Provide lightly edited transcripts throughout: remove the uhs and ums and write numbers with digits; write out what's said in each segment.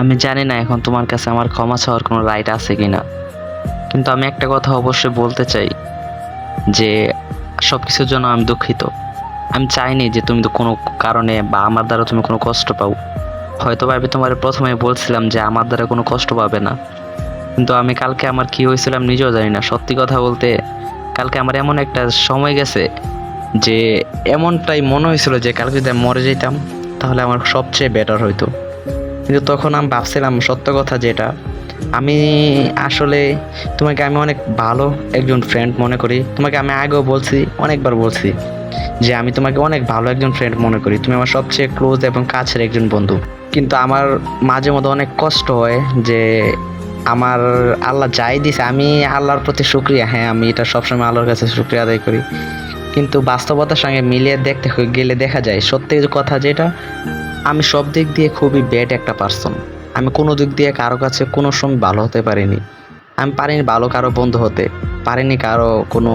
আমি জানি না এখন তোমার কাছে আমার ক্ষমা চাওয়ার কোনো রাইট আছে কিনা, কিন্তু আমি একটা কথা অবশ্যই বলতে চাই যে সব কিছুর জন্য আমি দুঃখিত। আমি চাইনি যে তুমি তো কোনো কারণে বা আমার দ্বারা তুমি কোনো কষ্ট পাও। হয়তো বা আমি তোমার প্রথমে বলছিলাম যে আমার দ্বারা কোনো কষ্ট পাবে না, কিন্তু আমি কালকে আমার কি হয়েছিল আমি নিজেও জানি না। সত্যি কথা বলতে কালকে আমার এমন একটা সময় গেছে যে এমনটাই মনে হয়েছিল যে কালকে যদি আমি মরে যেতাম তাহলে আমার সবচেয়ে বেটার হইতো। কিন্তু তখন আমি ভাবছিলাম সত্য কথা যেটা, আমি আসলে তোমাকে আমি অনেক ভালো একজন ফ্রেন্ড মনে করি। তোমাকে আমি আগেও বলছি, অনেকবার বলছি যে আমি তোমাকে অনেক ভালো একজন ফ্রেন্ড মনে করি। তুমি আমার সবচেয়ে ক্লোজ এবং কাছের একজন বন্ধু। কিন্তু আমার মাঝে মধ্যে অনেক কষ্ট হয় যে আমার আল্লাহ যাই দিছে, আমি আল্লাহর প্রতি শুকরিয়া, হ্যাঁ আমি এটা সবসময় আল্লাহর কাছে শুকরিয়া আদায় করি। কিন্তু বাস্তবতার সঙ্গে মিলিয়ে দেখতে গেলে দেখা যায় সত্যি কথা যেটা, আমি সব দিক দিয়ে খুবই ব্যাড একটা পার্সন। আমি কোনো দিক দিয়ে কারো কাছে কোনো সময় ভালো হতে পারিনি। আমি পারিনি ভালো কারো বন্ধু হতে, পারিনি কারো কোনো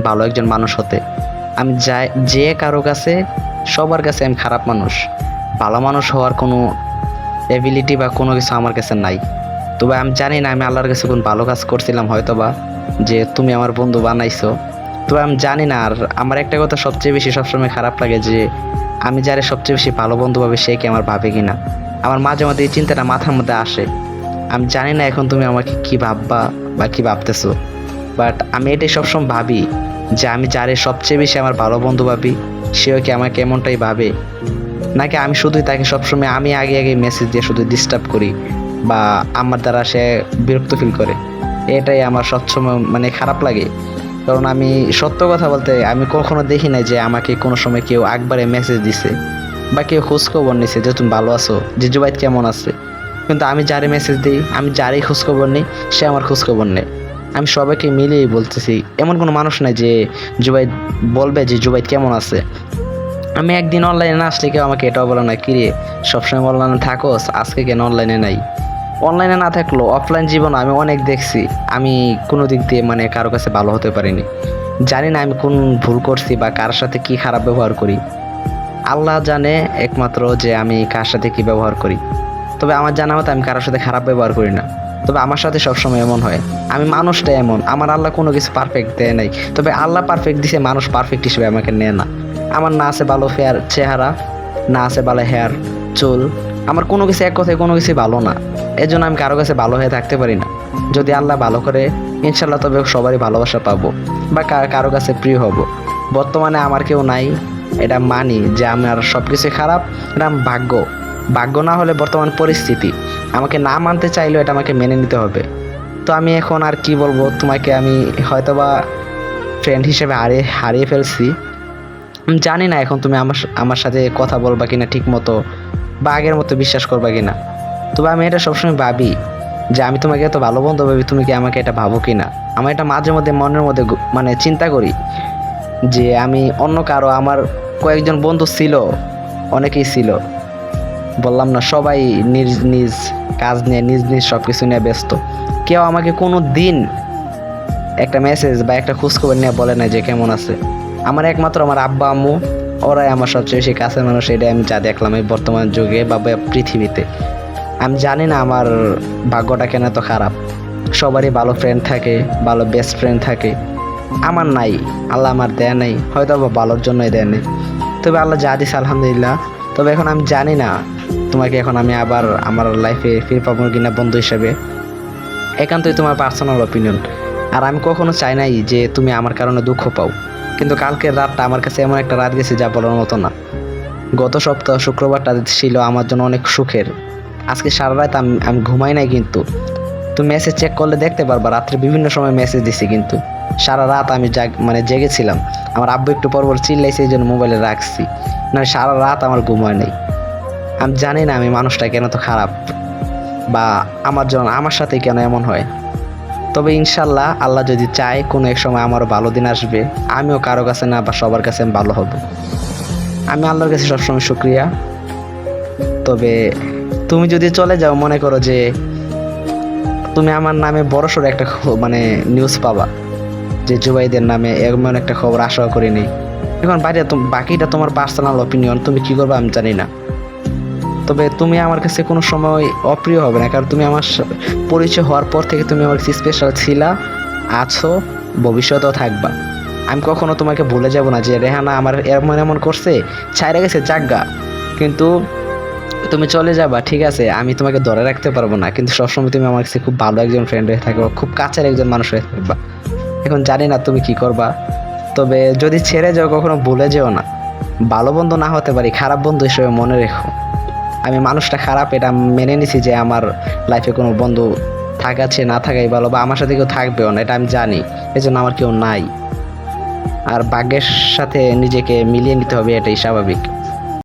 ভালো একজন মানুষ হতে। আমি যাই যে কারো কাছে, সবার কাছে আমি খারাপ মানুষ। ভালো মানুষ হওয়ার কোনো এবিলিটি বা কোনো কিছু আমার কাছে নাই। তবে আমি জানি না আমি আল্লাহর কাছে কোন ভালো কাজ করছিলাম হয়তো বা, যে তুমি আমার বন্ধু বানাইছো। তবে আমি জানি না। আর আমার একটা কথা সবচেয়ে বেশি সবসময় খারাপ লাগে যে আমি যারে সবচেয়ে বেশি ভালো বন্ধু ভাবে সে কি আমার ভাবে কিনা। আমার মাঝে মাঝে এই চিন্তাটা মাথার মধ্যে আসে। আমি জানি না এখন তুমি আমাকে কি ভাববা বা কি ভাবতেছো, বাট আমি এটাই সবসময় ভাবি যে আমি যারে সবচেয়ে বেশি আমার ভালো বন্ধু ভাবি সেও কি আমাকে এমনটাই ভাবে, নাকি আমি শুধুই তাকে সবসময় আমি আগে আগে মেসেজ দিয়ে শুধু ডিস্টার্ব করি বা আমার দ্বারা সে বিরক্ত ফিল করে। এটাই আমার সবসময় মানে খারাপ লাগে। কারণ আমি সত্য কথা বলতে আমি কখনো দেখি না যে আমাকে কোনো সময় কেউ একবারে মেসেজ দিছে বা কেউ খোঁজখবর নিছে যে তুমি ভালো আছো, যে জুবাইদ কেমন আছে। কিন্তু আমি যারে মেসেজ দিই, আমি যারই খোঁজখবর নিই, সে আমার খোঁজখবর নেই। আমি সবাইকে মিলিয়েই বলতেছি, এমন কোনো মানুষ নাই যে জুবাইদ বলবে যে জুবাইদ কেমন আছে। আমি একদিন অনলাইনে না আসলে কেউ আমাকে এটাও বলে না, কিরে সবসময় অনলাইনে থাকোস, আজকে কেন অনলাইনে নাই। অনলাইনে না থাকলেও অফলাইন জীবন আমি অনেক দেখছি। আমি কোনো দিক দিয়ে মানে কারো কাছে ভালো হতে পারিনি। জানি না আমি কোন ভুল করছি বা কার সাথে কি খারাপ ব্যবহার করি। আল্লাহ জানে একমাত্র যে আমি কার সাথে কি ব্যবহার করি। তবে আমার জানা মতো আমি কারোর সাথে খারাপ ব্যবহার করি না। তবে আমার সাথে সবসময় এমন হয়, আমি মানুষটা এমন। আমার আল্লাহ কোনো কিছু পারফেক্ট দেয় নাই। তবে আল্লাহ পারফেক্ট দিছে, মানুষ পারফেক্ট হিসেবে আমাকে নেয় না। আমার না আছে ভালো ফেয়ার চেহারা, না আছে ভালো হেয়ার, চুল। আমার কোনো কিছু এক কথায় কোনো কিছু ভালো না। এর জন্য আমি কারো কাছে ভালো হয়ে থাকতে পারি না। যদি আল্লাহ ভালো করে ইনশাল্লাহ তবে সবারই ভালোবাসা পাবো বা কারো কাছে প্রিয় হব। বর্তমানে আমার কেউ নাই, এটা মানি যে আমার সব কিছু খারাপ। এটা আমার ভাগ্য। ভাগ্য না হলে বর্তমান পরিস্থিতি, আমাকে না মানতে চাইলেও এটা আমাকে মেনে নিতে হবে। তো আমি এখন আর কি বলবো তোমাকে, আমি হয়তোবা ফ্রেন্ড হিসেবে হারিয়ে ফেলছি। আমি জানি না এখন তুমি আমার সাথে কথা বলবা কিনা ঠিক মতো, বা আগের মতো বিশ্বাস করবা কিনা। তবে আমি এটা সবসময় ভাবি যে আমি তোমাকে এত ভালো বন্ধু ভাবি, তুমি কি আমাকে এটা ভাবো কিনা। আমার এটা মাঝে মধ্যে মনের মধ্যে মানে চিন্তা করি যে আমি অন্য কারো, আমার কয়েকজন বন্ধু ছিল, অনেকেই ছিল, বললাম না সবাই নিজ নিজ কাজ নিয়ে নিজ নিজ সব কিছু নিয়ে ব্যস্ত। কেউ আমাকে কোনো দিন একটা মেসেজ বা একটা খোঁজখবর নিয়ে বলে না যে কেমন আছে। আমার একমাত্র আমার আব্বা আম্মু, ওরাই আমার সবচেয়ে বেশি কাছের মানুষ। এটাই আমি যা দেখলাম এই বর্তমান যুগে বা পৃথিবীতে। আমি জানি না আমার ভাগ্যটা কেন এত খারাপ। সবারই ভালো ফ্রেন্ড থাকে, ভালো বেস্ট ফ্রেন্ড থাকে, আমার নাই। আল্লাহ আমার দেয়া নেই, হয়তো বা ভালোর জন্যই দেয় নেই। তবে আল্লাহ যা দিস আলহামদুলিল্লাহ। তবে এখন আমি জানি না তোমাকে এখন আমি আবার আমার লাইফে ফিরে পাবো কিনা বন্ধু হিসেবে। একান্তই তোমার পার্সোনাল অপিনিয়ন। আর আমি কখনো চাই নাই যে তুমি আমার কারণে দুঃখ পাও। কিন্তু কালকের রাতটা আমার কাছে এমন একটা রাত গেছে যা বলার মতো না। গত সপ্তাহ শুক্রবারটা ছিল আমার জন্য অনেক সুখের। আজকে সারা রাত আমি ঘুমাই নাই, কিন্তু তুমি মেসেজ চেক করলে দেখতে পারবা রাত্রে বিভিন্ন সময় মেসেজ দিছি, কিন্তু সারা রাত আমি মানে জেগেছিলাম। আমার আব্বু একটু পর চিল্লাইছে, এই জন্য মোবাইলে রাখছি। না সারা রাত আমার ঘুম হয় নাই। আমি জানি না আমি মানুষটা কেন তো খারাপ, বা আমার সাথে কেন এমন হয়। তবে ইনশাল্লাহ আল্লাহ যদি চায় কোনো এক সময় আমারও ভালো দিন আসবে, আমিও কারো কাছে না বা সবার কাছে আমি ভালো হব। আমি আল্লাহর কাছে সবসময় শুকরিয়া। তবে তুমি যদি চলে যাও, মনে করো যে তুমি আমার নামে বড়সড় একটা মানে নিউজ পাবা যে জুবাইদের নামে এমন একটা খবর আশা করিনি। এখন বাকিটা তোমার পার্সোনাল অপিনিয়ন, তুমি কি করবে আমি জানি না। তবে তুমি আমার কাছে কোনো সময় অপ্রিয় হবে না, কারণ তুমি আমার পরিচয় হওয়ার পর থেকে তুমি আমার কাছে স্পেশাল ছিলা, আছো, ভবিষ্যতেও থাকবা। আমি কখনো তোমাকে ভুলে যাব না যে রেহানা আমার এমন এমন করছে, ছাইরা গেছে জাগা, কিন্তু তুমি চলে যাবা ঠিক আছে, আমি তোমাকে ধরে রাখতে পারবো না, কিন্তু সবসময় তুমি আমার কাছে খুব ভালো একজন ফ্রেন্ড হয়ে থাকবা, খুব কাছের একজন মানুষ হয়ে থাকবা। এখন জানি না তুমি কি করবা, তবে যদি ছেড়ে যাও কখনো ভুলে যেও না, ভালো বন্ধু না হতে পারি, খারাপ বন্ধু হিসেবে মনে রেখো। আমি মানুষটা খারাপ এটা মেনে নিছি যে আমার লাইফে কোনো বন্ধু থাকাছে না থাকাই ভালো, বা আমার সাথে কেউ থাকবেও না এটা আমি জানি, এই জন্য আমার কেউ নাই। আর ভাগ্যের সাথে নিজেকে মিলিয়ে নিতে হবে, এটাই স্বাভাবিক।